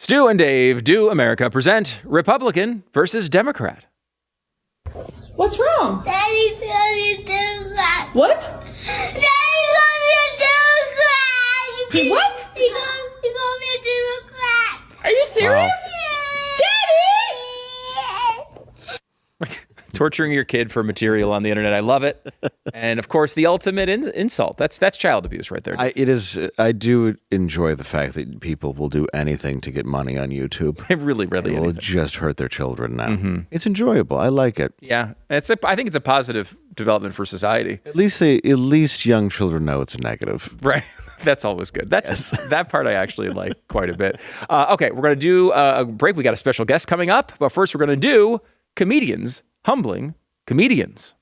Stu and Dave Do America present Republican versus Democrat. What's wrong? Daddy's going to do that. What? Daddy's going to do that. He what? He's going to do crack. Are you serious? Torturing your kid for material on the internet. I love it. And of course, the ultimate insult. That's child abuse right there. It is. I do enjoy the fact that people will do anything to get money on YouTube. really It will anything. just hurt their children now. It's enjoyable. I like it. Yeah. I think it's a positive development for society. At least young children know it's a negative. Right. That's always good. That part I actually like quite a bit. Okay, we're going to do a break. We got a special guest coming up. But first, we're going to do comedians humbling comedians.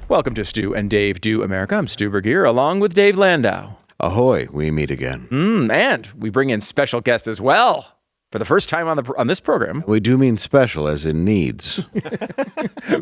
Welcome to Stu and Dave Do America. I'm Stu Bergier, along with Dave Landau. Ahoy, we meet again. And we bring in special guest as well for the first time on this program. We do mean special, as in needs.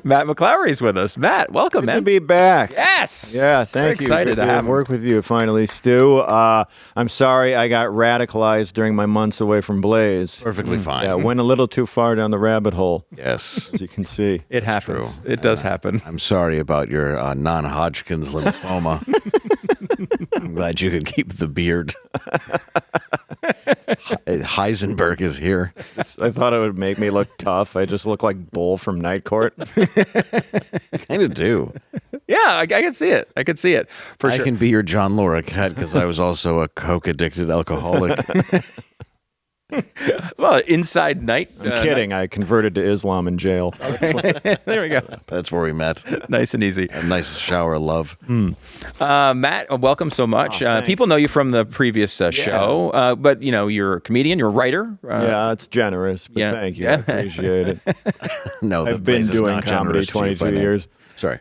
Matt McClowry is with us. Matt, welcome, Good man. to be back. Yes. Yeah, thank you. Excited Good to have him. work with you finally, Stu. I'm sorry I got radicalized during my months away from Blaze. Perfectly fine. Yeah, went a little too far down the rabbit hole, Yes. as you can see. It happens. true. It does happen. I'm sorry about your non-Hodgkin's lymphoma. I'm glad you could keep the beard. Heisenberg is here. I thought it would make me look tough. I just look like Bull from Night Court. Kind of do. Yeah, I can see it. I can see it for I sure. can be your John Larroquette because I was also a coke-addicted alcoholic. Well, inside night. I'm kidding. I converted to Islam in jail. There we go. That's where we met. Nice and easy. A nice shower of love. Matt, welcome so much. thanks. People know you from the previous show, but you're a comedian, you're a writer. Yeah, it's generous, but yeah. thank you. I appreciate it. No, the I've been Blaze is doing not comedy generous to you 22 years. Sorry.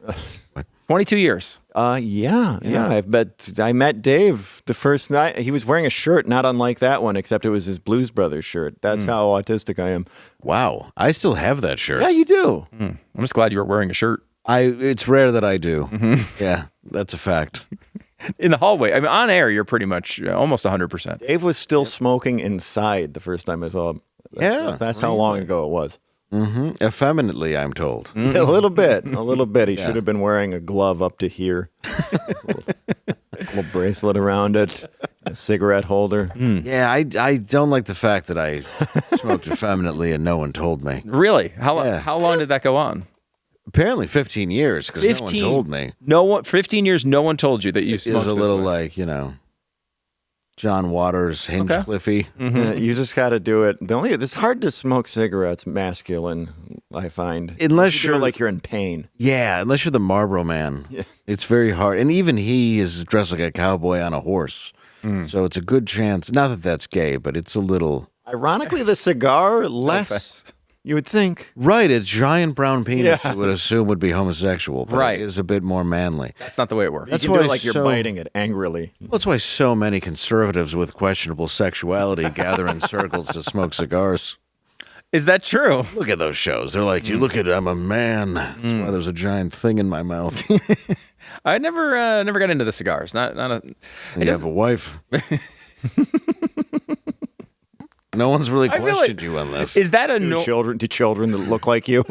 22 years. Yeah. I met Dave the first night. He was wearing a shirt not unlike that one, except it was his Blues Brothers shirt. That's how autistic I am. Wow. I still have that shirt. Yeah, you do. I'm just glad you were wearing a shirt It's rare that I do. Yeah, that's a fact. in the hallway. I mean, on air, you're pretty much almost 100%. Dave was still smoking inside the first time I saw him. That's how long ago it was. Effeminately, I'm told. A little bit. He should have been wearing a glove up to here. a little bracelet around it, a cigarette holder. Yeah, I don't like the fact that I smoked effeminately and no one told me. Really? Yeah. How long did that go on? Apparently 15 years because no one told me. 15 years, no one told you that you It smoked was a this little way. like, John Waters, Hinchcliffey. Yeah, you just got to do it. It's hard to smoke cigarettes masculine, I find. Unless you feel you're like you're in pain. Yeah, unless you're the Marlboro Man. Yeah. It's very hard. And even he is dressed like a cowboy on a horse. So it's a good chance. Not that that's gay, but it's a little... Ironically, the cigar, less, you would think. Right, a giant brown penis Yeah. you would assume would be homosexual, but Right. it is a bit more manly. That's not the way it works. That's You can do why it like you're so- biting it angrily. Well, that's why so many conservatives with questionable sexuality gather in circles to smoke cigars. Is that true? Look at those shows. They're like, you look at it, I'm a man. That's why there's a giant thing in my mouth. I never got into the cigars. Not a. And you have a wife. No one's really I feel questioned like- you on this. Is that a Do children that look like you.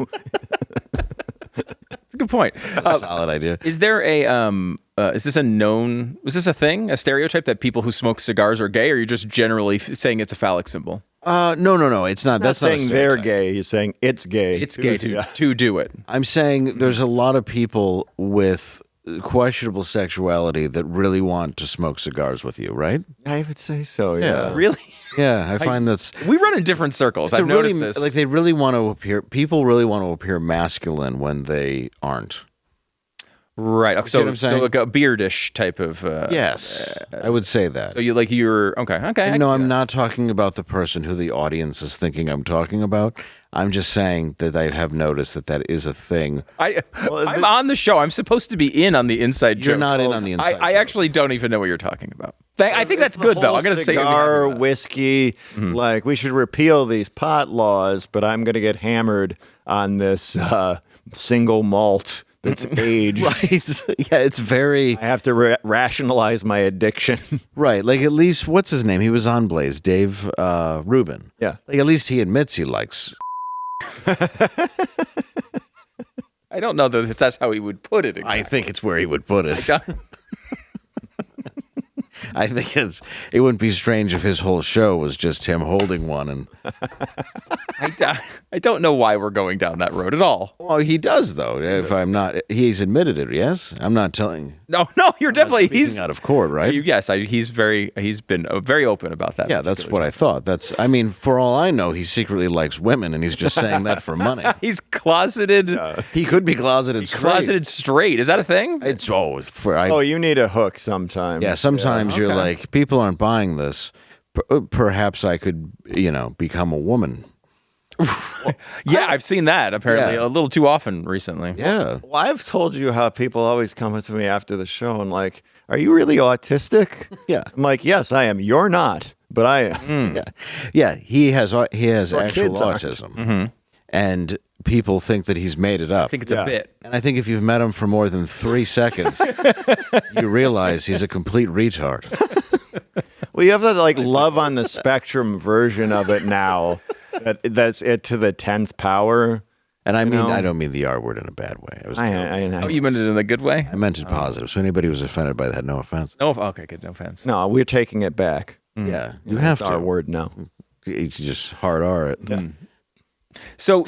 That's a good point. Solid idea. Is there is this a thing, a stereotype that people who smoke cigars are gay, or are you just generally saying it's a phallic symbol? No. It's not. That's That's not a saying they're stereotype. gay. He's saying it's gay. It's gay Yeah. to do it. I'm saying there's a lot of people with questionable sexuality that really want to smoke cigars with you, right? I would say so, yeah. Really? Yeah, I find that's... We run in different circles. It's I've a really, noticed this. Like they really want to appear... People really want to appear masculine when they aren't. Right. See what So I'm saying? like a beardish type of. Yes, I would say that. So you're okay. Okay. No, I'm not talking about the person who the audience is thinking I'm talking about. I'm just saying that I have noticed that is a thing. I'm on the show. I'm supposed to be in on the inside jokes. You're not in on the inside I jokes. actually don't even know what you're talking about. I think that's good, though. I'm going to say cigar, whiskey. Like, we should repeal these pot laws, but I'm going to get hammered on this single malt that's aged. Right. Yeah, it's very... I have to rationalize my addiction. Right. Like, at least, what's his name? He was on Blaze, Dave Rubin. Yeah. Like, at least he admits he likes... I don't know that that's how he would put it exactly. I think it's where he would put it. I think it wouldn't be strange if his whole show was just him holding one. And I don't know why we're going down that road at all. well, he does though. If I'm not, he's admitted it. Yes, I'm not telling. No, you're definitely He's out of court, right? Yes, he's been very open about that. Yeah, that's what I thought. I mean, for all I know, he secretly likes women, and he's just saying that for money. He's closeted. He could be closeted straight. Closeted straight. Is that a thing? It's You need a hook sometime. Yeah, sometimes you're like, people aren't buying this. Perhaps I could, become a woman. Yeah, I've seen that apparently Yeah. a little too often recently. Yeah. Well, I've told you how people always come up to me after the show and like, are you really autistic? Yeah. I'm like, yes, I am. You're not, but I am. Yeah, he has actual kids aren't. autism. And people think that he's made it up. I think it's a bit. And I think if you've met him for more than 3 seconds, you realize he's a complete retard. Well, you have that like love on the spectrum version of it now. That's it to the 10th power. And I mean, know? I don't mean the R word in a bad way. Oh, you meant it in a good way? I meant it positive. So anybody who was offended by that, no offense. No, okay, good. No offense. No, we're taking it back. Yeah, you have It's to. our word now. You just hard R it. So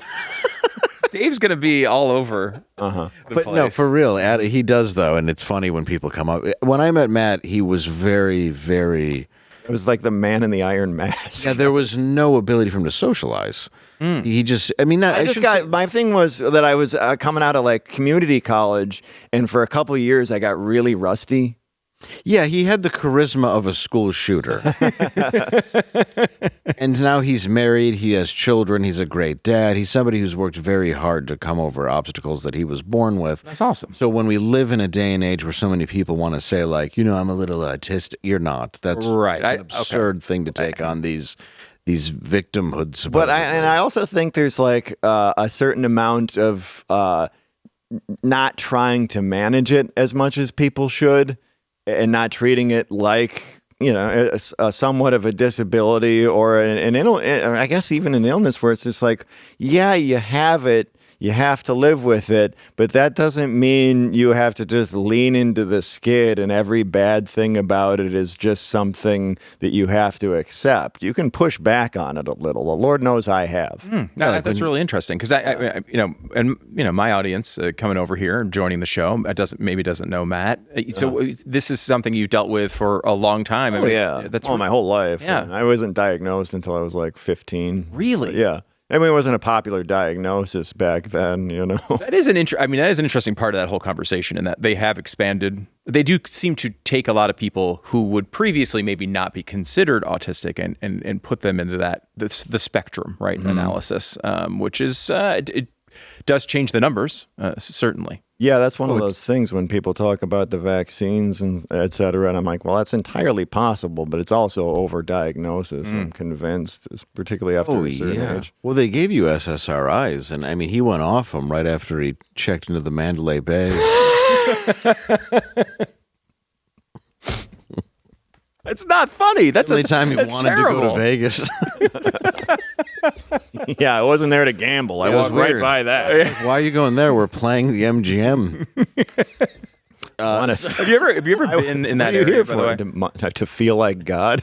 Dave's going to be all over. The But place. no, for real, he does though, and it's funny when people come up. When I met Matt, he was very, very. It was like the man in the iron mask. Yeah, there was no ability for him to socialize. He just, I mean, My thing was that I was coming out of like community college, and for a couple of years I got really rusty. Yeah, he had the charisma of a school shooter. And now he's married, he has children, he's a great dad. He's somebody who's worked very hard to come over obstacles that he was born with. That's awesome. So when we live in a day and age where so many people want to say like, I'm a little autistic, you're not. That's Right. It's an absurd thing to take on these victimhoods. But I also think there's like a certain amount of not trying to manage it as much as people should, and not treating it like a somewhat of a disability or I guess even an illness where it's just like, yeah, you have it. You have to live with it, but that doesn't mean you have to just lean into the skid and every bad thing about it is just something that you have to accept. You can push back on it a little. The Lord knows I have. That's really interesting because my audience coming over here and joining the show doesn't know Matt. So this is something you've dealt with for a long time. That's my whole life. Yeah. I wasn't diagnosed until I was like 15. Really? Yeah. I mean, it wasn't a popular diagnosis back then, That is an interesting part of that whole conversation, in that they have expanded. They do seem to take a lot of people who would previously maybe not be considered autistic and put them into the spectrum, right? Analysis, which is it does change the numbers, certainly. Yeah, that's one of those things when people talk about the vaccines and et cetera, and I'm like, well, that's entirely possible, but it's also overdiagnosis. I'm convinced, particularly after a certain age. Well, they gave you SSRIs, and I mean, he went off them right after he checked into the Mandalay Bay. It's not funny. That's the only time he wanted terrible. to go to Vegas. Yeah, I wasn't there to gamble. I It was walked right weird. by that. Why are you going there? We're playing the MGM. Have you ever been in that What are you area? here By the way? for? To feel like God?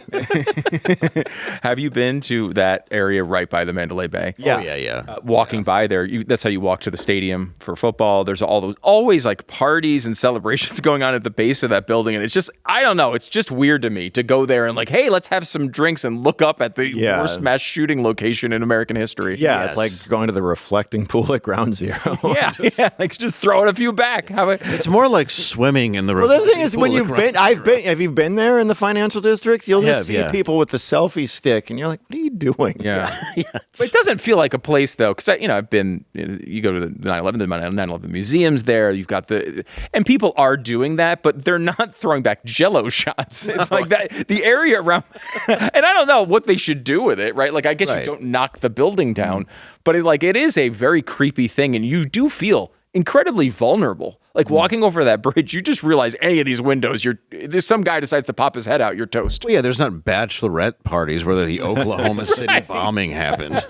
Have you been to that area right by the Mandalay Bay? Yeah. Oh, yeah. Walking by there, that's how you walk to the stadium for football. There's always like parties and celebrations going on at the base of that building, and it's just, I don't know, it's just weird to me to go there and like, hey, let's have some drinks and look up at the worst mass shooting location in American history. Yeah, it's like going to the reflecting pool at Ground Zero. Yeah, like just throwing a few back. It's more like swimming in the. Well, the thing is, when have you been there in the financial district? You'll just see people with the selfie stick, and you're like, what are you doing? Yeah. But it doesn't feel like a place though, because I've been. You go to the 9/11, the 9/11 museums there. You've got and people are doing that, but they're not throwing back Jello shots. It's like that. The area around, and I don't know what they should do with it, right? Like I guess you don't knock the building down, but it is a very creepy thing, and you do feel incredibly vulnerable. Like walking over that bridge, you just realize any of these windows, there's some guy decides to pop his head out, you're toast. Well, yeah, there's not bachelorette parties where the Oklahoma City bombing happened.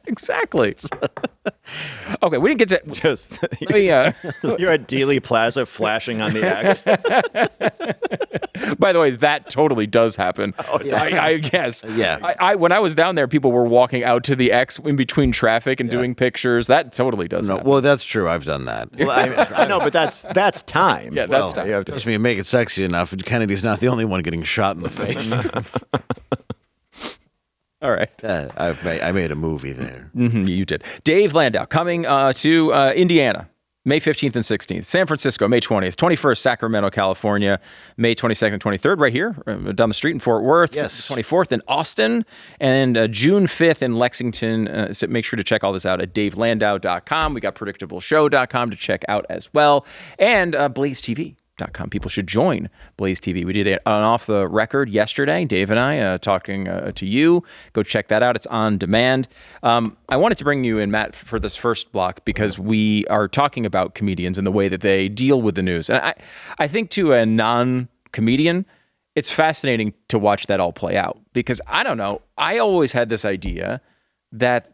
Exactly. Okay, we didn't get to Just let me, you're at Dealey Plaza flashing on the X. by the way, that totally does happen. I guess. Yeah. I when I was down there, people were walking out to the X in between traffic and doing pictures. That totally does happen. Well, that's true. I've done that. Well, I know, but that's time. Yeah, that's time. You have to- Trust me, make it sexy enough. Kennedy's not the only one getting shot in the face. All right. I made a movie there. You did. Dave Landau coming to Indiana, May 15th and 16th. San Francisco, May 20th. 21st, Sacramento, California, May 22nd and 23rd, right here down the street in Fort Worth. Yes. 24th in Austin, and June 5th in Lexington. So make sure to check all this out at davelandau.com. We got predictableshow.com to check out as well, and BlazeTV.com. People should join Blaze TV. We did an off the record yesterday, Dave and I talking to you. Go check that out. It's on demand. I wanted to bring you in, Matt, for this first block because we are talking about comedians and the way that they deal with the news. And I think to a non-comedian, it's fascinating to watch that all play out because I don't know. I always had this idea that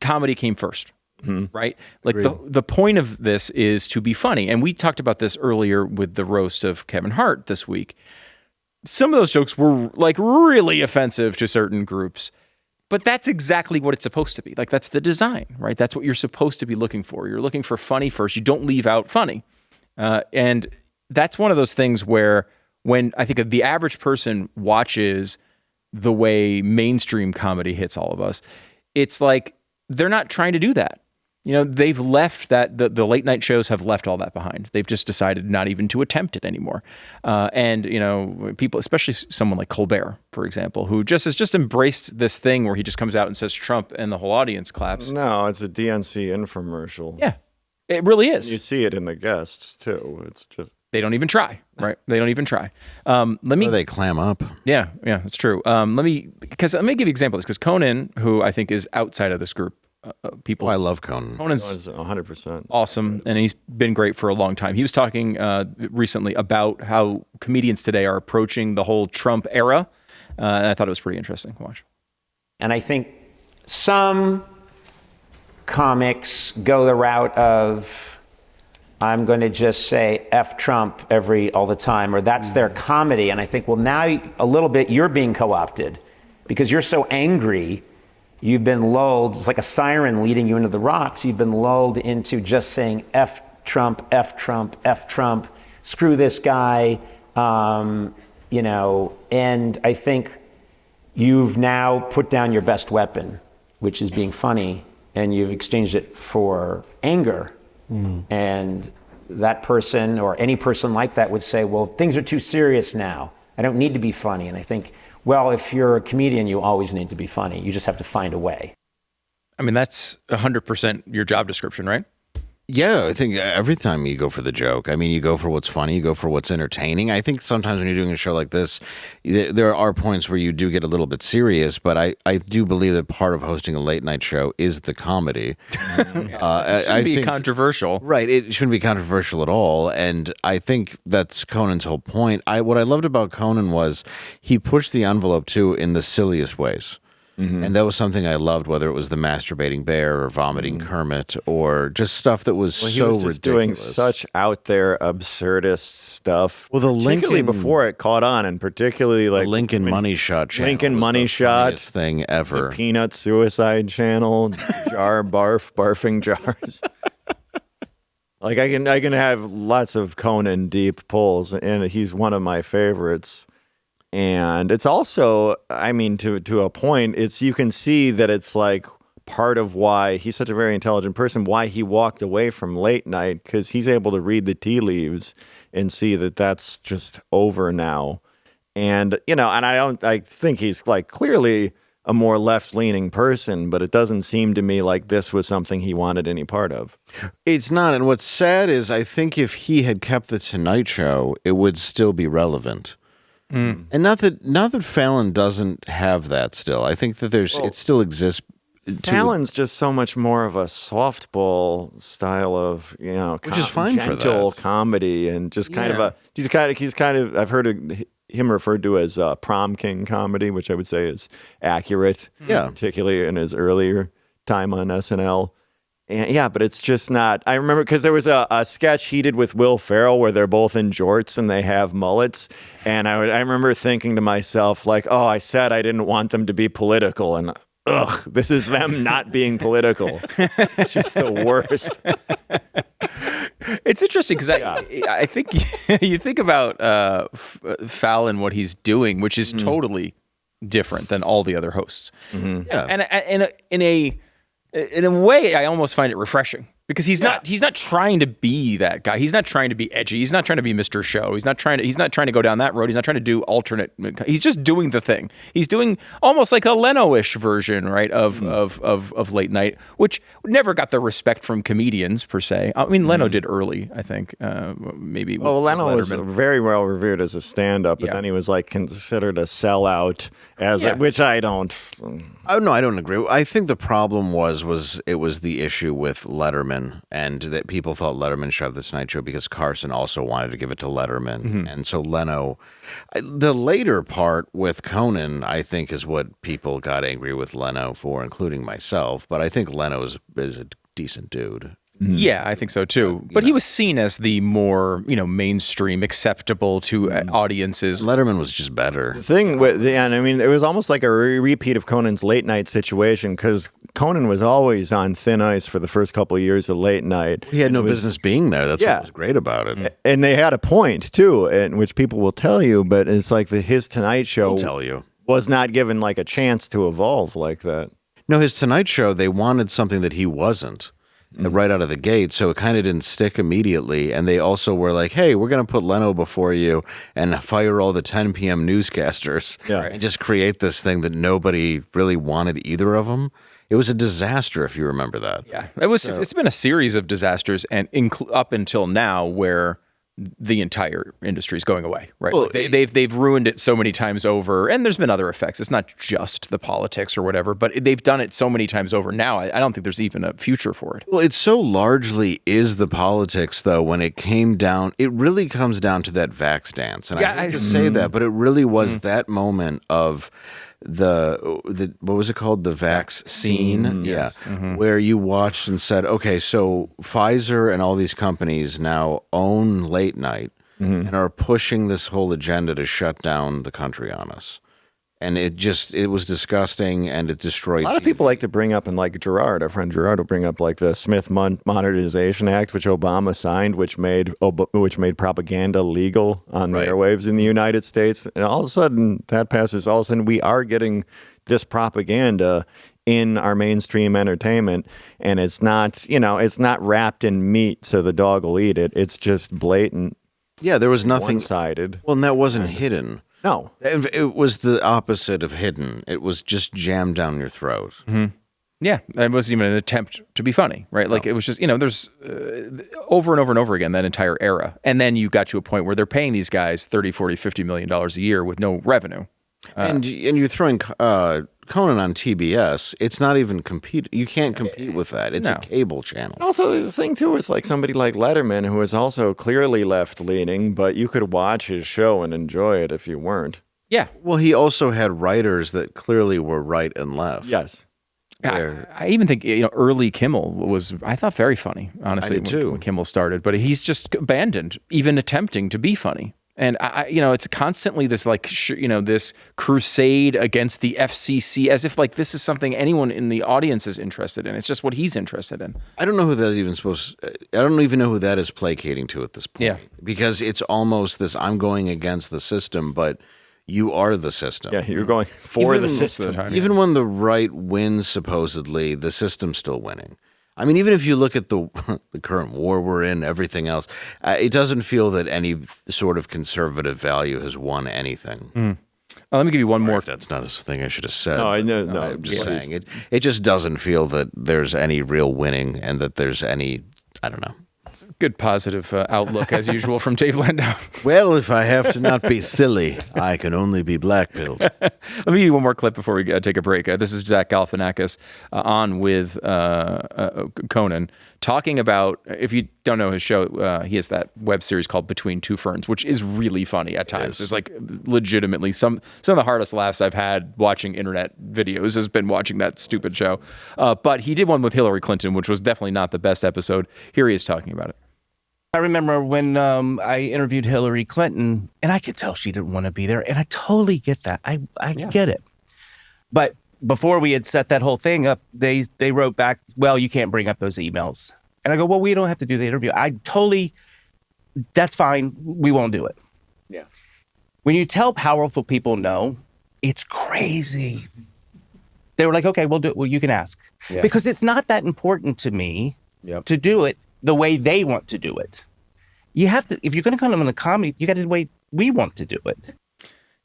comedy came first. Right? Like the point of this is to be funny. And we talked about this earlier with the roast of Kevin Hart this week. Some of those jokes were like really offensive to certain groups, but that's exactly what it's supposed to be. Like that's the design, right? That's what you're supposed to be looking for. You're looking for funny first. You don't leave out funny. And that's one of those things where when I think the average person watches the way mainstream comedy hits all of us, it's like they're not trying to do that. You know, they've left that, the late night shows have left all that behind. They've just decided not even to attempt it anymore. And, you know, people, especially someone like Colbert, for example, who has just embraced this thing where he just comes out and says Trump and the whole audience claps. No, it's a DNC infomercial. Yeah, it really is. You see it in the guests, too. It's just... They don't even try, right? They don't even try. Or they clam up. Yeah, that's true. Let me give you examples because Conan, who I think is outside of this group, people. I love Conan. Conan's 100% awesome, and he's been great for a long time. He was talking recently about how comedians today are approaching the whole Trump era, and I thought it was pretty interesting to watch. And I think some comics go the route of, I'm going to just say F Trump all the time, or that's their comedy. And I think, well, now a little bit you're being co-opted because you're so angry. You've been lulled, it's like a siren leading you into the rocks. You've been lulled into just saying F Trump, F Trump, F Trump, screw this guy, you know, and I think you've now put down your best weapon, which is being funny, and you've exchanged it for anger. And that person or any person like that would say, well, things are too serious now. I don't need to be funny. And I think, well, if you're a comedian, you always need to be funny. You just have to find a way. I mean, that's 100% your job description, right? Yeah, I think every time you go for the joke, I mean, you go for what's funny, you go for what's entertaining. I think sometimes when you're doing a show like this, there are points where you do get a little bit serious, but I do believe that part of hosting a late night show is the comedy. It shouldn't be controversial. Right, it shouldn't be controversial at all, and I think that's Conan's whole point. What I loved about Conan was he pushed the envelope, too, in the silliest ways. And that was something I loved, whether it was the masturbating bear or vomiting Kermit or just stuff that was Well, he so was just doing ridiculous. such out there absurdist stuff. Well, the particularly Lincoln- before it caught on, and particularly like Lincoln Money Shot channel. Lincoln was Money the Shot, funniest thing ever. the Peanut Suicide Channel, barfing jars. Like I can have lots of Conan deep pulls, and he's one of my favorites. And it's also, I mean, to a point, it's you can see that it's like part of why he's such a very intelligent person, why he walked away from late night, because he's able to read the tea leaves and see that that's just over now. And, and I think he's like clearly a more left-leaning person, but it doesn't seem to me like this was something he wanted any part of. It's not. And what's sad is I think if he had kept the Tonight Show, it would still be relevant. And not that Fallon doesn't have that still. I think that it still exists. Fallon's just so much more of a softball style of Which is fine for gentle that. comedy, and just kind of he's kind of I've heard him referred to as prom king comedy, which I would say is accurate. Yeah. Particularly in his earlier time on SNL. And but it's just not. I remember because there was a sketch he did with Will Ferrell where they're both in jorts and they have mullets, and I remember thinking to myself like, oh, I said I didn't want them to be political, and this is them not being political. It's just the worst. It's interesting because I think you think about Fallon, what he's doing, which is totally different than all the other hosts. Yeah. And in a way, I almost find it refreshing because he's not trying to be that guy. He's not trying to be edgy. He's not trying to be Mr. Show. He's not trying to go down that road. He's not trying to do alternate. He's just doing the thing. He's doing almost like a Leno-ish version, right, of late night, which never got the respect from comedians per se. I mean, Leno did early, I think, maybe. Well, Leno was Letterman. very well revered as a stand-up, but then he was like considered a sellout, which I don't. Oh no, I don't agree. I think the problem was it was the issue with Letterman, and that people thought Letterman shoved the Tonight Show because Carson also wanted to give it to Letterman, and so Leno. The later part with Conan, I think, is what people got angry with Leno for, including myself. But I think Leno is a decent dude. Yeah, I think so too. But he was seen as the more, mainstream, acceptable to audiences. Letterman was just better. The thing with and I mean, it was almost like a repeat of Conan's late night situation because Conan was always on thin ice for the first couple of years of late night. He had no business being there. That's what was great about it. And they had a point too, in which people will tell you, but it's like his Tonight Show I'll tell you. was not given like a chance to evolve like that. No, his Tonight Show, they wanted something that he wasn't. Right out of the gate, so it kind of didn't stick immediately. And they also were like, hey, we're going to put Leno before you and fire all the 10 p.m. newscasters and just create this thing that nobody really wanted either of them. It was a disaster, if you remember that. Yeah, it's been a series of disasters, and up until now, where the entire industry is going away. Right, Well, they've ruined it so many times over, and there's been other effects. It's not just the politics or whatever, but they've done it so many times over. Now, I don't think there's even a future for it. Well, it so largely is the politics, though, when it came down, it really comes down to that vax dance. And I hate to say that, but it really was that moment of the what was it called? The vax scene? Yes. Where you watched and said, okay, so Pfizer and all these companies now own late night and are pushing this whole agenda to shut down the country on us. And it was disgusting, and it destroyed. A lot of people like to bring up, and like Gerard, our friend Gerard, will bring up like the Smith Modernization Act, which Obama signed, which made propaganda legal on the airwaves in the United States. And all of a sudden that passes. All of a sudden we are getting this propaganda in our mainstream entertainment, and it's not wrapped in meat so the dog will eat it. It's just blatant. Yeah, there was nothing one-sided. Well, and that wasn't hidden. No. It was the opposite of hidden. It was just jammed down your throat. Yeah, it wasn't even an attempt to be funny, right? Like it was just, there's over and over and over again that entire era. And then you got to a point where they're paying these guys $30, $40, $50 million a year with no revenue. And you're throwing Conan on TBS. It's not even compete. You can't compete with that. It's a cable channel. Also, there's this thing too with like somebody like Letterman, who is also clearly left-leaning, but you could watch his show and enjoy it if you weren't. Yeah. Well, he also had writers that clearly were right and left. Yes. I even think early Kimmel was, I thought, very funny, honestly, I did too. when Kimmel started. But he's just abandoned even attempting to be funny. And it's constantly this this crusade against the FCC, as if like this is something anyone in the audience is interested in. It's just what he's interested in. I don't know who that even I don't even know who that is placating to at this point. Yeah. Because it's almost this, I'm going against the system, but you are the system. Yeah, you're going for Even the most of system. time, Even when the right wins, supposedly, the system's still winning. I mean, even if you look at the current war we're in, everything else, it doesn't feel that any sort of conservative value has won anything. Let me give you one more. If that's not a thing I should have said. No, I'm just saying it just doesn't feel that there's any real winning and that there's any, I don't know. Good positive outlook, as usual, from Dave Landau. Well, if I have to not be silly, I can only be black-pilled. Let me give you one more clip before we take a break. This is Zach Galifianakis on with Conan, talking about, if you don't know his show, he has that web series called Between Two Ferns, which is really funny at times. It's like legitimately some of the hardest laughs I've had watching internet videos has been watching that stupid show. But he did one with Hillary Clinton, which was definitely not the best episode. Here he is talking about it. I remember when I interviewed Hillary Clinton, and I could tell she didn't want to be there, and I totally get that. I get it. But before we had set that whole thing up, they wrote back, well, you can't bring up those emails. And I go, well, we don't have to do the interview. That's fine. We won't do it. Yeah. When you tell powerful people no, it's crazy. They were like, okay, we'll do it. Well, you can ask. Yeah. Because it's not that important to me to do it the way they want to do it. You have to, if you're going to come in a comedy, you got to do the way we want to do it.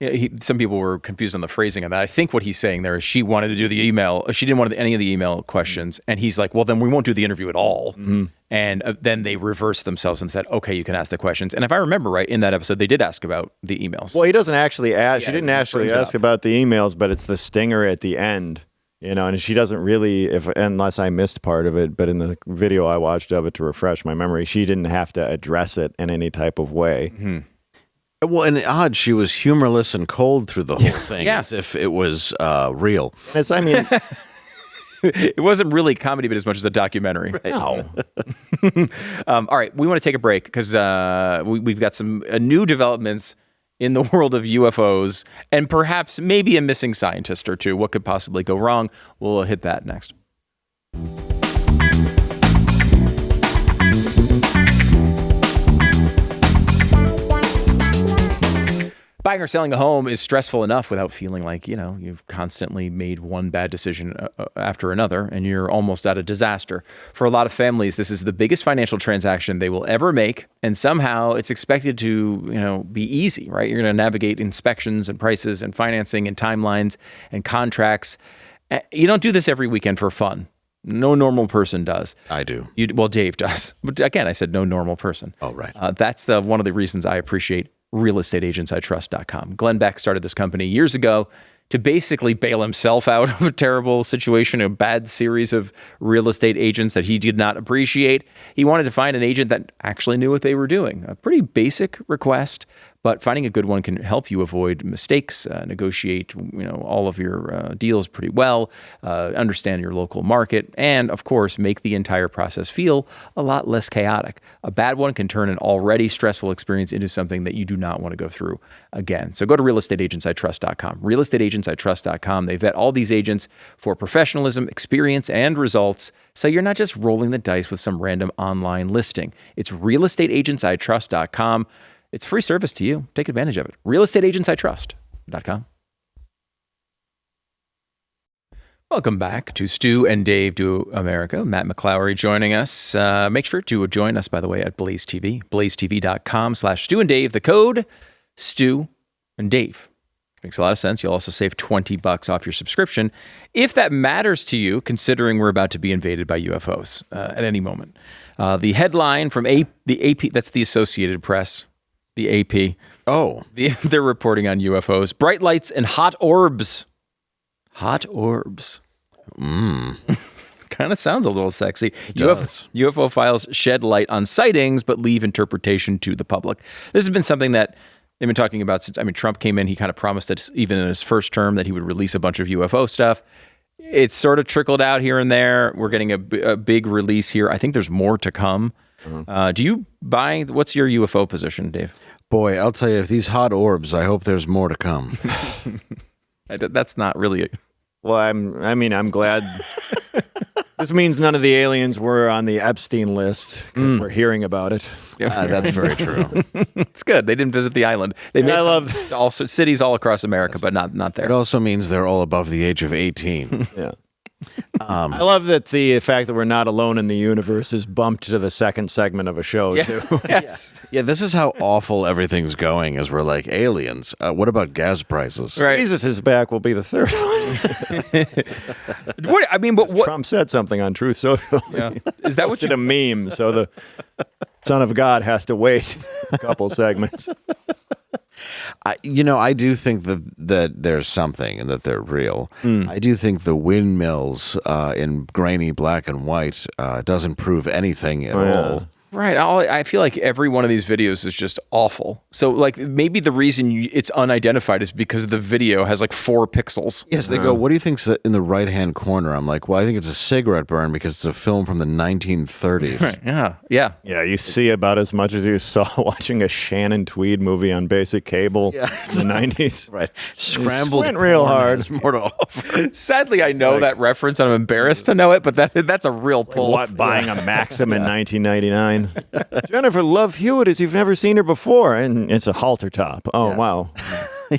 Yeah, some people were confused on the phrasing of that. I think what he's saying there is she wanted to do the email. She didn't want any of the email questions. And he's like, well, then we won't do the interview at all. Mm-hmm. And then they reversed themselves and said, okay, you can ask the questions. And if I remember right, in that episode, they did ask about the emails. Well, he doesn't actually ask. She didn't actually ask up about the emails, but it's the stinger at the end. And she doesn't really, unless I missed part of it, but in the video I watched of it to refresh my memory, she didn't have to address it in any type of way. Mm-hmm. Well, and odd, she was humorless and cold through the whole thing, as if it was real. It wasn't really comedy, but as much as a documentary. Right. No. All right, we want to take a break because we've got some new developments in the world of UFOs and perhaps maybe a missing scientist or two. What could possibly go wrong? We'll hit that next. Buying or selling a home is stressful enough without feeling like, you've constantly made one bad decision after another and you're almost at a disaster. For a lot of families, this is the biggest financial transaction they will ever make. And somehow it's expected to, be easy, right? You're going to navigate inspections and prices and financing and timelines and contracts. You don't do this every weekend for fun. No normal person does. I do. Well, Dave does. But again, I said no normal person. Oh, right. That's one of the reasons I appreciate realestateagentsitrust.com. Glenn Beck started this company years ago to basically bail himself out of a terrible situation, a bad series of real estate agents that he did not appreciate. He wanted to find an agent that actually knew what they were doing. A pretty basic request, but finding a good one can help you avoid mistakes, negotiate, all of your deals pretty well, understand your local market, and of course, make the entire process feel a lot less chaotic. A bad one can turn an already stressful experience into something that you do not want to go through again. So go to realestateagentsitrust.com. Realestateagentsitrust.com. They vet all these agents for professionalism, experience, and results, so you're not just rolling the dice with some random online listing. It's realestateagentsitrust.com. It's free service to you. Take advantage of it. Realestateagentsitrust.com. Welcome back to Stu and Dave Do America. Matt McClowry joining us. Make sure to join us, by the way, at BlazeTV. BlazeTV.com/Stu and Dave. The code Stu and Dave. Makes a lot of sense. You'll also save $20 off your subscription if that matters to you, considering we're about to be invaded by UFOs at any moment. The headline from the AP, that's the Associated Press. The AP. Oh. They're reporting on UFOs. Bright lights and hot orbs. Hot orbs. Kind of sounds a little sexy. It does. UFO files shed light on sightings, but leave interpretation to the public. This has been something that They've been talking about since, I mean, Trump came in, he kind of promised that even in his first term that he would release a bunch of UFO stuff. It's sort of trickled out here and there. We're getting a big release here. I think there's more to come. Do you buy, what's your UFO position, Dave? Boy, I'll tell you, if these hot orbs, I hope there's more to come. That's not really Well, I'm glad. This means none of the aliens were on the Epstein list because we're hearing about it. That's very true. It's good. They didn't visit the island. They made I love also cities all across America, but not there. It also means they're all above the age of 18. Yeah. I love that the fact that we're not alone in the universe is bumped to the second segment of a show, too. Yes. Yeah, this is how awful everything's going as we're like, aliens. What about gas prices? Right. Jesus is back will be the third one. What? Trump said something on Truth Social. Yeah. Is that what Posted a meme, so the Son of God has to wait a couple segments. I do think that there's something and that they're real. I do think the windmills in grainy black and white doesn't prove anything at all. Right. I feel like every one of these videos is just awful. So, like, maybe the reason it's unidentified is because the video has like 4 pixels. Yes, they go, what do you think's in the right-hand corner? I'm like, well, I think it's a cigarette burn because it's a film from the 1930s. Right. Yeah. Yeah, you see about as much as you saw watching a Shannon Tweed movie on basic cable in the 90s. Right. Scrambled squint real corn hard. has more to offer. Sadly, I know that reference and I'm embarrassed to know it, but that's a real pull. What, buying a Maxim in 1999? Jennifer Love Hewitt as you've never seen her before, and it's a halter top. Oh, wow. You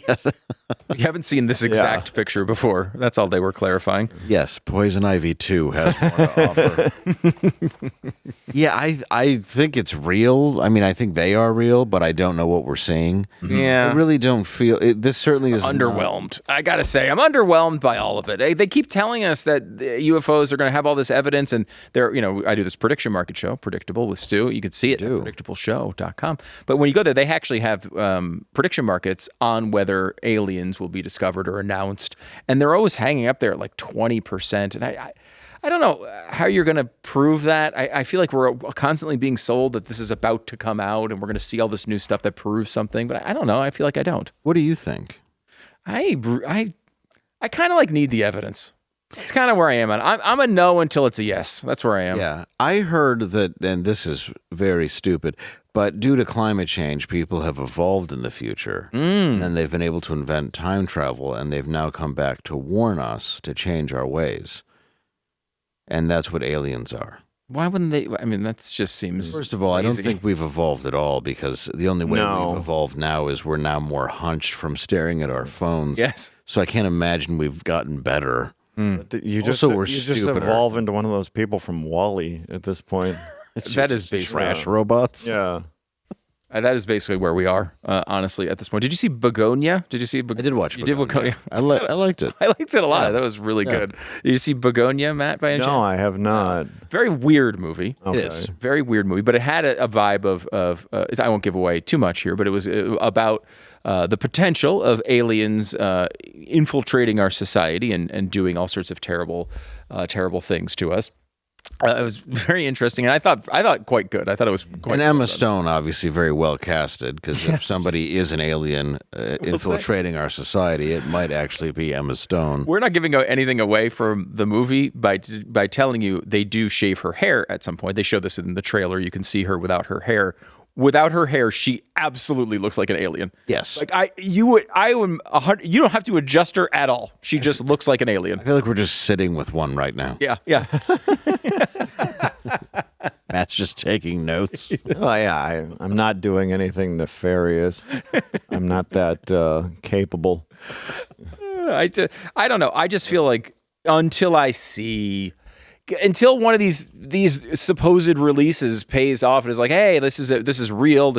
haven't seen this exact picture before. That's all they were clarifying. Yes, Poison Ivy 2 has more to offer. Yeah, I think it's real. I mean, I think they are real, but I don't know what we're seeing. Yeah. I really don't feel it. This certainly is Underwhelmed. I got to say, I'm underwhelmed by all of it. They keep telling us that UFOs are going to have all this evidence, and they're, I do this prediction market show, Predictable with Stu. You can see it at predictableshow.com. But when you go there, they actually have prediction markets on whether aliens will be discovered or announced, and they're always hanging up there at like 20%. And I don't know how you're going to prove that. I feel like we're constantly being sold that this is about to come out and we're going to see all this new stuff that proves something, but I don't know. I feel like I don't. What do you think? I kind of like need the evidence. That's kind of where I am. I'm a no until it's a yes. That's where I am. Yeah. I heard that, and this is very stupid, but due to climate change, people have evolved in the future. And they've been able to invent time travel, and they've now come back to warn us to change our ways. And that's what aliens are. Why wouldn't they? I mean, that just seems. First of all, I don't think we've evolved at all, because the only way we've evolved now is we're now more hunched from staring at our phones. Yes. So I can't imagine we've gotten better. You just stupider. evolve into one of those people from WALL-E at this point. That is basically Trash robots. Yeah. That is basically where we are, honestly, at this point. Did you see Begonia? Did you see? I did watch. You did Begonia. I liked it. I liked it a lot. That was really good. Did you see Begonia, Matt? By any chance? No, I have not. Very weird movie. Okay. It is. Very weird movie, but it had a vibe of I won't give away too much here, but it was about the potential of aliens infiltrating our society and doing all sorts of terrible things to us. It was very interesting, and I thought quite good. I thought it was quite. And Emma Stone, obviously, very well casted, because if somebody is an alien infiltrating our society, it might actually be Emma Stone. We're not giving anything away from the movie by telling you they do shave her hair at some point. They show this in the trailer. You can see her without her hair. Without her hair, she absolutely looks like an alien. Yes. Like you don't have to adjust her at all. She just looks like an alien. I feel like we're just sitting with one right now. Yeah. Matt's just taking notes. Oh, yeah, I'm not doing anything nefarious. I'm not that capable. I don't know. I just feel like until one of these supposed releases pays off and is like, hey, this is real.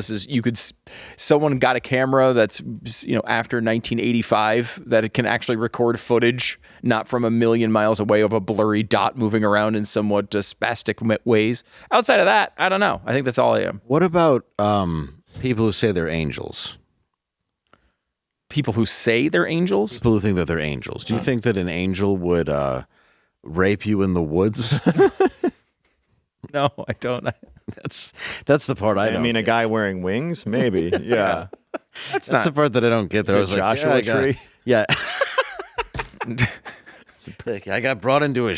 Someone got a camera that's after 1985 that it can actually record footage, not from a million miles away of a blurry dot moving around in somewhat spastic ways. Outside of that, I don't know. I think that's all I am. What about people who say they're angels? People who say they're angels? People who think that they're angels. Do you think that an angel would rape you in the woods? No, I don't. That's the part I don't. I mean, a guy wearing wings, maybe. Yeah. That's the part that I don't get. There, I was like, Joshua tree. Yeah. I got brought into a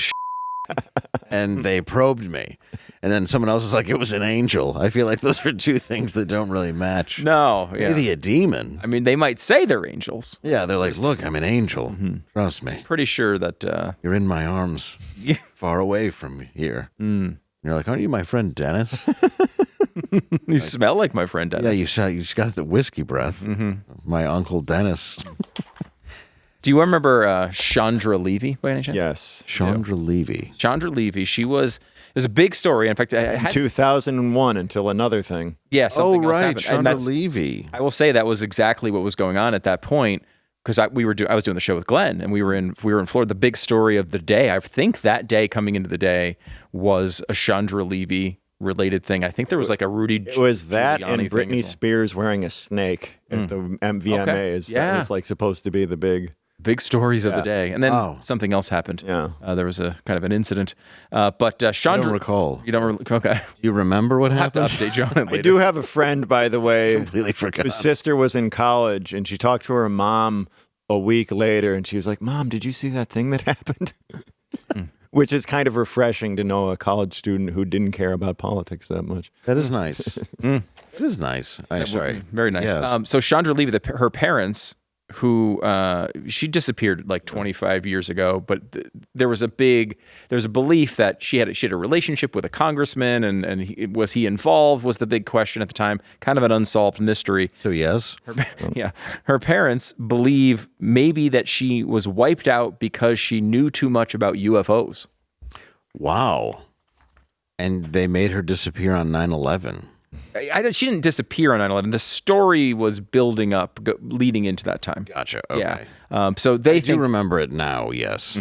and they probed me. And then someone else was like, it was an angel. I feel like those are two things that don't really match. No, yeah. Maybe a demon. I mean, they might say they're angels. Yeah, they're like, look, I'm an angel. Trust me. Pretty sure that You're in my arms, far away from here. You're like, aren't you my friend Dennis? you smell like my friend Dennis. Yeah, you just got the whiskey breath. My Uncle Dennis. Do you remember Chandra Levy by any chance? Yes. Chandra Levy. Chandra Levy. It was a big story. In fact, I had 2001 until another thing. something else right, happened. And Chandra Levy. I will say that was exactly what was going on at that point because I was doing the show with Glenn and we were in Florida. The big story of the day, I think that day coming into the day was a Chandra Levy related thing. I think there was like a Rudy. It was that Giuliani and thing Britney as well. Spears wearing a snake at the VMAs. Okay. Yeah. That was like supposed to be the big. Big stories of the day, and then something else happened. Yeah, there was a kind of an incident. But Chandra, I don't recall. You don't? Okay. Do you remember what I'll have to happened? update you on it later. I do have a friend, by the way, Completely forgot. whose sister was in college, and she talked to her mom a week later, and she was like, "Mom, did you see that thing that happened?" Which is kind of refreshing to know a college student who didn't care about politics that much. That is nice. It is nice. I'm sorry. Very nice. Yes. So Chandra Levy, her parents, who she disappeared like 25 years ago, but there was a belief that she had a relationship with a congressman, and was he involved? Was the big question at the time, kind of an unsolved mystery. So yes. Her parents believe maybe that she was wiped out because she knew too much about UFOs. Wow. And they made her disappear on 9/11. She didn't disappear on 9/11. The story was building up, leading into that time. Gotcha. Okay. Yeah. So they do remember it now. Yes.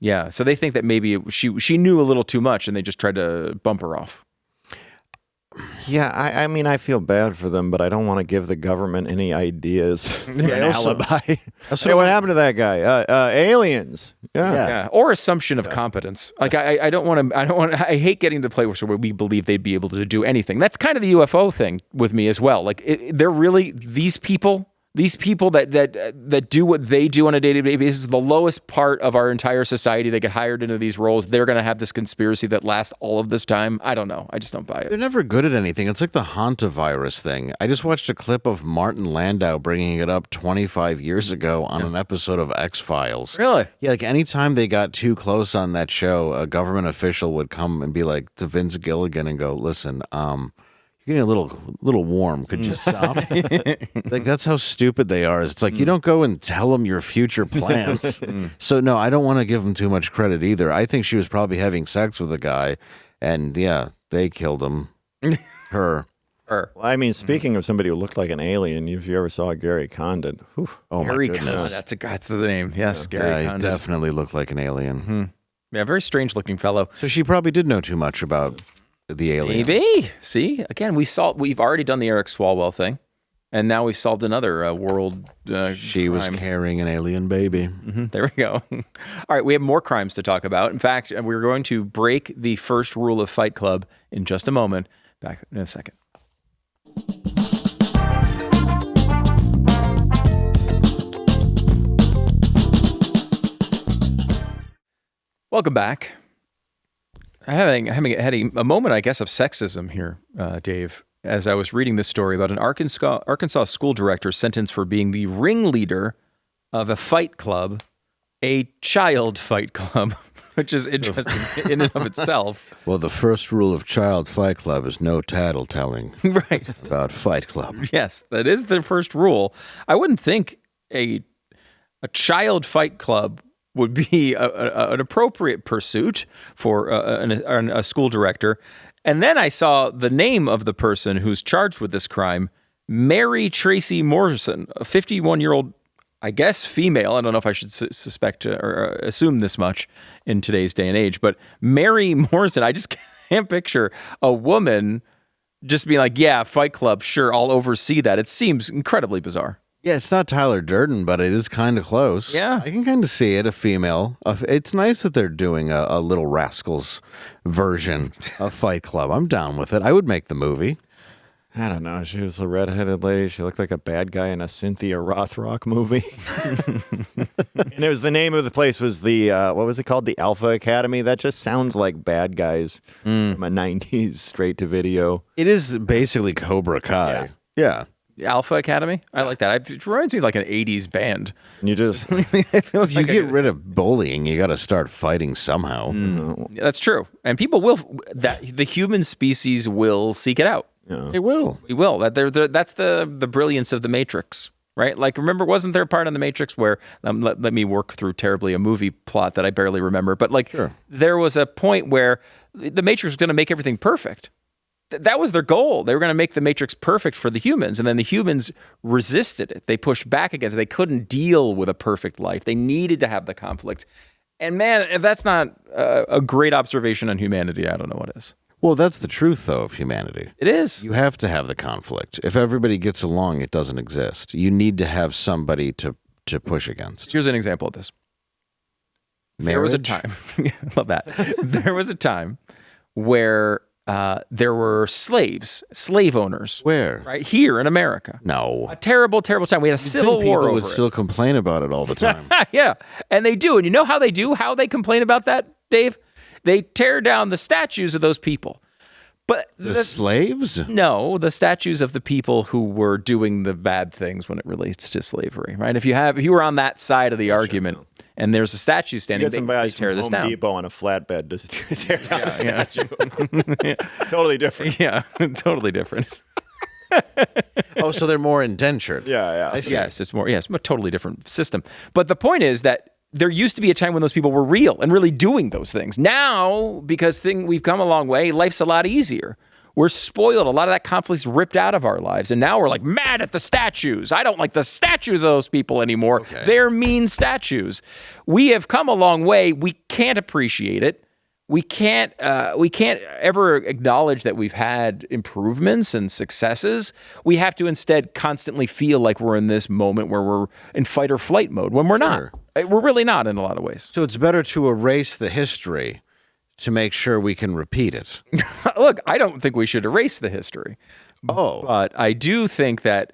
Yeah. So they think that maybe she knew a little too much, and they just tried to bump her off. Yeah, I mean, I feel bad for them, but I don't want to give the government any ideas for an alibi. Hey, what happened to that guy? Aliens. Yeah. Or assumption of competence. Like I don't want to. I hate getting to the place where we believe they'd be able to do anything. That's kind of the UFO thing with me as well. Like they're really these people that do what they do on a day-to-day basis, the lowest part of our entire society. They get hired into these roles. They're going to have this conspiracy that lasts all of this time. I don't know. I just don't buy it. They're never good at anything. It's like the hantavirus thing. I just watched a clip of Martin Landau bringing it up 25 years ago on an episode of X-Files. Really? Yeah, like anytime they got too close on that show, a government official would come and be like to Vince Gilligan and go, listen, you're getting a little warm. Could you stop? Like, that's how stupid they are. It's like, you don't go and tell them your future plans. So, no, I don't want to give them too much credit either. I think she was probably having sex with a guy, and, yeah, they killed him. Her. Well, I mean, speaking of somebody who looked like an alien, if you ever saw Gary Condon, oh, Gary my goodness. Condon. That's the name. Yes, Gary Yeah, he Condon. definitely looked like an alien. Yeah, very strange-looking fellow. So she probably did know too much about the alien. Maybe. See, again, we've already done the Eric Swalwell thing, and now we've solved another world. She was carrying an alien baby. There we go. All right, we have more crimes to talk about. In fact, we're going to break the first rule of Fight Club in just a moment. Back in a second. Welcome back. Having had a moment, I guess, of sexism here, Dave, as I was reading this story about an Arkansas school director sentenced for being the ringleader of a fight club, a child fight club, which is interesting in and of itself. Well, the first rule of Child Fight Club is no tattletelling Right. about Fight Club. Yes, that is the first rule. I wouldn't think a child fight club would be an appropriate pursuit for a school director. And then I saw the name of the person who's charged with this crime, Mary Tracy Morrison, a 51-year-old, I guess, female. I don't know if I should suspect or assume this much in today's day and age, but Mary Morrison, I just can't picture a woman just being like, yeah, Fight Club, sure, I'll oversee that. It seems incredibly bizarre. Yeah, it's not Tyler Durden, but it is kind of close. Yeah. I can kind of see it, a female. It's nice that they're doing a Little Rascals version of Fight Club. I'm down with it. I would make the movie. I don't know. She was a redheaded lady. She looked like a bad guy in a Cynthia Rothrock movie. And it was the name of the place was the, what was it called? The Alpha Academy. That just sounds like bad guys from a 90s straight to video. It is basically Cobra Kai. Yeah. Alpha Academy. I like that. It reminds me of like an 80s band. And you just, If you get rid of bullying, you got to start fighting somehow. Yeah, that's true. And people will, the human species will seek it out. They will. We will. That's the brilliance of the Matrix, right? Like, remember, wasn't there a part on the Matrix where let me work through terribly a movie plot that I barely remember, but like there was a point where the Matrix was going to make everything perfect. That was their goal. They were going to make the Matrix perfect for the humans, and then the humans resisted it. They pushed back against it. They couldn't deal with a perfect life. They needed to have the conflict. And man, if that's not a great observation on humanity, I don't know what is. Well, that's the truth, though, of humanity. It is. You have to have the conflict. If everybody gets along, it doesn't exist. You need to have somebody to push against. Here's an example of this. There was a time, love that. There was a time where there were slave owners. Where? Right here in America. No. A terrible, terrible time. We had a civil war over would it. still complain about it all the time. Yeah, and they do. And you know how they do? How they complain about that, Dave? They tear down the statues of those people. But The slaves? no, the statues of the people who were doing the bad things when it relates to slavery, right? If you were on that side of the argument and there's a statue standing, get some they guys tear from this Home down. Depot on a flatbed to tear down a statue. Totally different. Yeah, totally different. Oh, so they're more indentured. Yeah. I see. Yes, it's a totally different system. But the point is that there used to be a time when those people were real and really doing those things. Now, because we've come a long way, life's a lot easier. We're spoiled. A lot of that conflict's ripped out of our lives. And now we're like mad at the statues. I don't like the statues of those people anymore. Okay. They're mean statues. We have come a long way. We can't appreciate it. We can't ever acknowledge that we've had improvements and successes. We have to instead constantly feel like we're in this moment where we're in fight or flight mode when we're not. We're really not in a lot of ways. So it's better to erase the history to make sure we can repeat it. Look, I don't think we should erase the history. But I do think that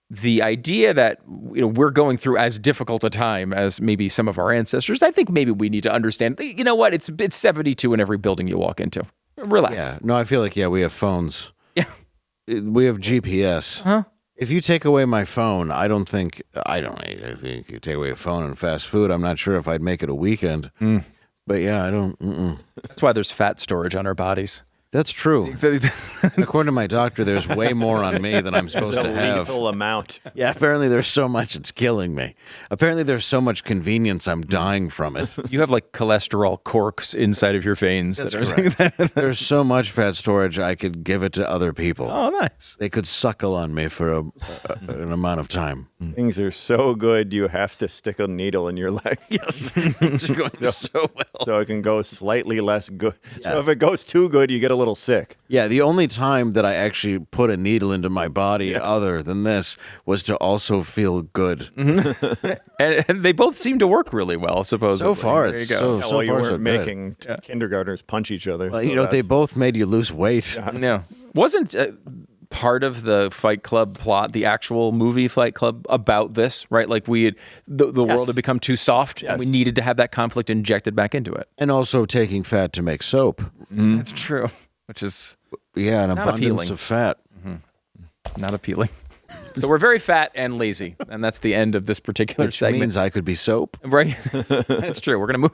the idea that we're going through as difficult a time as maybe some of our ancestors, I think maybe we need to understand, you know what, it's 72 in every building you walk into. Relax. Yeah. No, I feel like, we have phones. Yeah. We have GPS. Huh? If you take away my phone, I think you take away a phone and fast food, I'm not sure if I'd make it a weekend. But yeah, I don't. That's why there's fat storage on our bodies. That's true. According to my doctor, there's way more on me than I'm supposed to have. A lethal amount. Yeah, apparently there's so much it's killing me. Apparently there's so much convenience I'm dying from it. You have like cholesterol corks inside of your veins. That's correct. There's so much fat storage I could give it to other people. Oh, nice. They could suckle on me for an amount of time. Things are so good, you have to stick a needle in your leg. Yes, it's going so well. So it can go slightly less good. Yeah. So if it goes too good, you get a little sick. Yeah, the only time that I actually put a needle into my body other than this was to also feel good. And they both seem to work really well, supposedly. So far, it's so well, you far weren't so making kindergartners punch each other. Well, so they both made you lose weight. No. Wasn't part of the Fight Club plot, the actual movie Fight Club, about this, right? Like the world had become too soft, and we needed to have that conflict injected back into it. And also taking fat to make soap. That's true. Which is an abundance appealing. of fat. Not appealing. So we're very fat and lazy, and that's the end of this particular Which segment. means I could be soap. Right? That's true. We're going to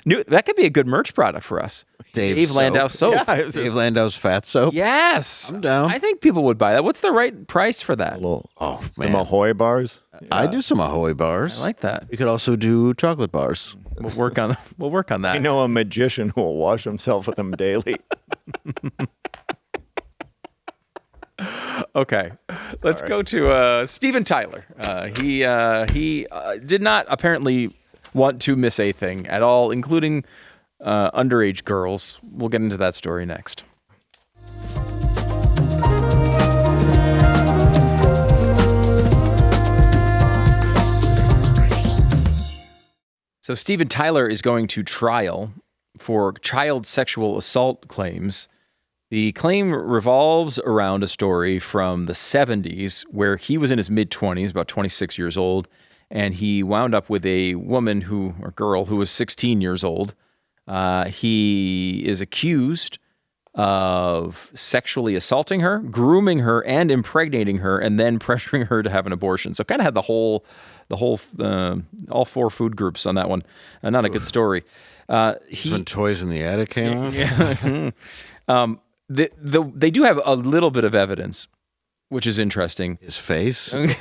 move. That could be a good merch product for us. Dave Landau soap. Yeah, Dave Landau's fat soap. Yes. I'm down. I think people would buy that. What's the right price for that? Some Ahoy bars. I do some Ahoy bars. I like that. We could also do chocolate bars. We'll work on that. I know a magician who will wash himself with them daily. Okay, let's go to Steven Tyler. He did not apparently want to miss a thing at all, including underage girls. We'll get into that story next. So Steven Tyler is going to trial for child sexual assault claims. The claim revolves around a story from the 70s where he was in his mid-20s, about 26 years old, and he wound up with a girl who was 16 years old. He is accused of sexually assaulting her, grooming her, and impregnating her, and then pressuring her to have an abortion. So kind of had the whole, all four food groups on that one. Not a good story. When Toys in the Attic came out? They do have a little bit of evidence, which is interesting. His face? His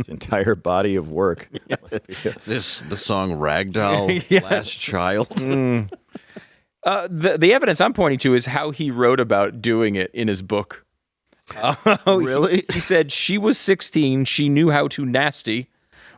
entire body of work. Is this the song Ragdoll, Last Child? The evidence I'm pointing to is how he wrote about doing it in his book. Really? He said, she was 16. She knew how to nasty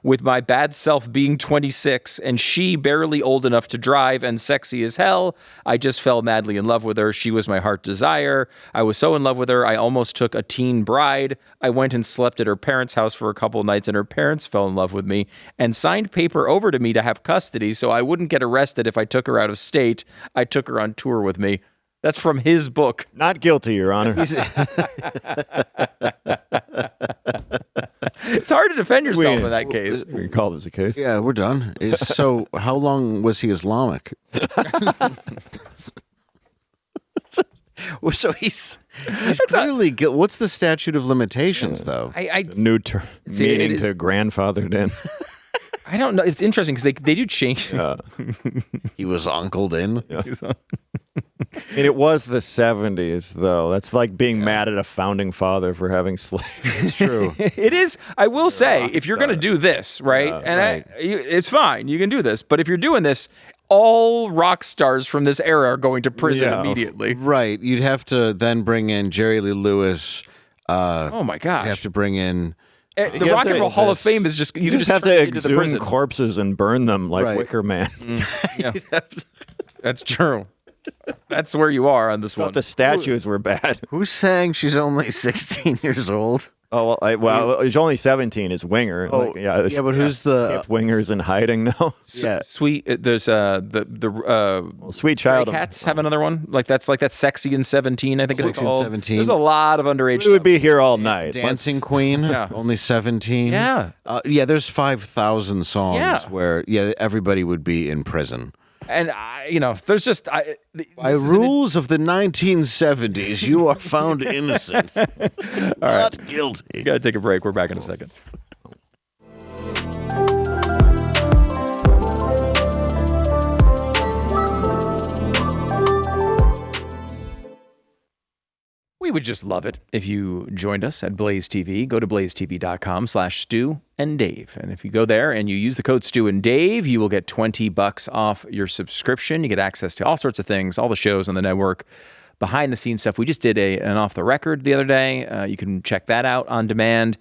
with my bad self being 26 and she barely old enough to drive and sexy as hell. I just fell madly in love with her. She was my heart desire. I was so in love with her, I almost took a teen bride. I went and slept at her parents' house for a couple of nights and her parents fell in love with me and signed paper over to me to have custody so I wouldn't get arrested if I took her out of state. I took her on tour with me. That's from his book. Not guilty, Your Honor. It's hard to defend yourself in that case. We can call this a case. Yeah, we're done. So how long was he Islamic? So he's clearly guilty. What's the statute of limitations, though? New term, meaning to grandfathered in. I don't know. It's interesting because they do change. He was uncled in. Yeah. And it was the 70s, though. That's like being mad at a founding father for having slaves. It's true. It is. I will say, if you're going to do this, right, it's fine. You can do this. But if you're doing this, all rock stars from this era are going to prison immediately. Right. You'd have to then bring in Jerry Lee Lewis. Oh, my gosh. You'd have to bring in... The Rock and Roll Hall of Fame is just... You just have to exhume corpses and burn them like Wicker Man. That's true. That's where you are on this one. The statues were bad. Who's saying she's only 16 years old? Oh, well, he's only 17 is Winger. Oh, but who's the... Winger's in hiding now. Sweet, there's Sweet Child. Stray Cats have another one. That's Sexy and 17, I think it's called. 17. There's a lot of underage We would be here all night. Dancing Queen, only 17. Yeah. There's 5,000 songs where, everybody would be in prison. And, there's just... By rules of the 1970s, you are found innocent. Not guilty. We got to take a break. We're back in a second. We would just love it if you joined us at Blaze TV. Go to blazetv.com/Stu and Dave. And if you go there and you use the code Stu and Dave, you will get $20 off your subscription. You get access to all sorts of things, all the shows on the network, behind the scenes stuff. We just did an off the record the other day. You can check that out on demand.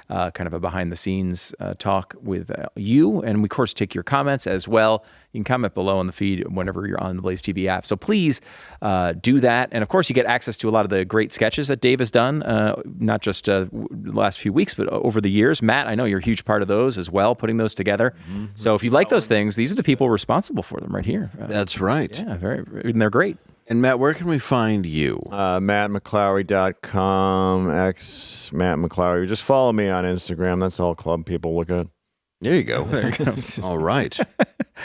Kind of a behind the scenes talk with you. And we, of course, take your comments as well. You can comment below on the feed whenever you're on the Blaze TV app. So please do that. And of course, you get access to a lot of the great sketches that Dave has done, not just the last few weeks, but over the years. Matt, I know you're a huge part of those as well, putting those together. Mm-hmm. So if you like those things, these are the people responsible for them right here. That's right. Yeah, and they're great. And Matt, where can we find you? MattMcClowry.com, Matt McClowry. Just follow me on Instagram. That's all club people look at. There you go. All right.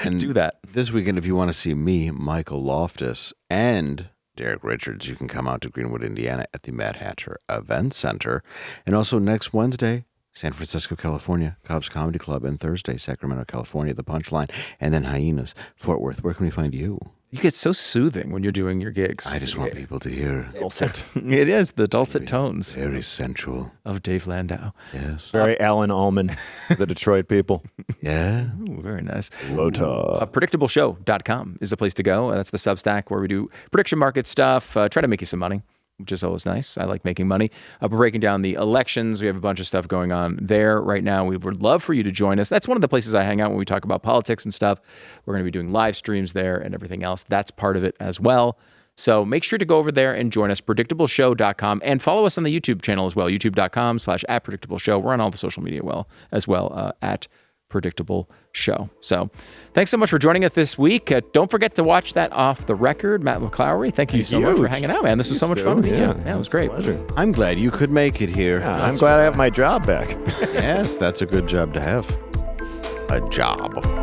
And do that. This weekend, if you want to see me, Michael Loftus, and Derek Richards, you can come out to Greenwood, Indiana at the Mad Hatter Event Center. And also next Wednesday, San Francisco, California, Cobb's Comedy Club, and Thursday, Sacramento, California, The Punchline, and then Hyenas, Fort Worth. Where can we find you? You get so soothing when you're doing your gigs. I just want people to hear. Dulcet. It is the dulcet tones. Very sensual. Of Dave Landau. Yes. Very Alan Allman, the Detroit people. Yeah. Ooh, very nice. Lota. PredictableShow.com is the place to go. That's the Substack where we do prediction market stuff. Try to make you some money, which is always nice. I like making money. We're breaking down the elections. We have a bunch of stuff going on there right now. We would love for you to join us. That's one of the places I hang out when we talk about politics and stuff. We're going to be doing live streams there and everything else. That's part of it as well. So make sure to go over there and join us, PredictableShow.com, and follow us on the YouTube channel as well, youtube.com/@PredictableShow. We're on all the social media as well, at predictable show. So thanks so much for joining us this week. Don't forget to watch that Off the Record. Matt McClowry, thank you so much for hanging out, man. This is so much fun. Yeah, it was great. Pleasure. I'm glad you could make it here. Yeah, I'm glad I have my job back. Yes, that's a good job to have. A job.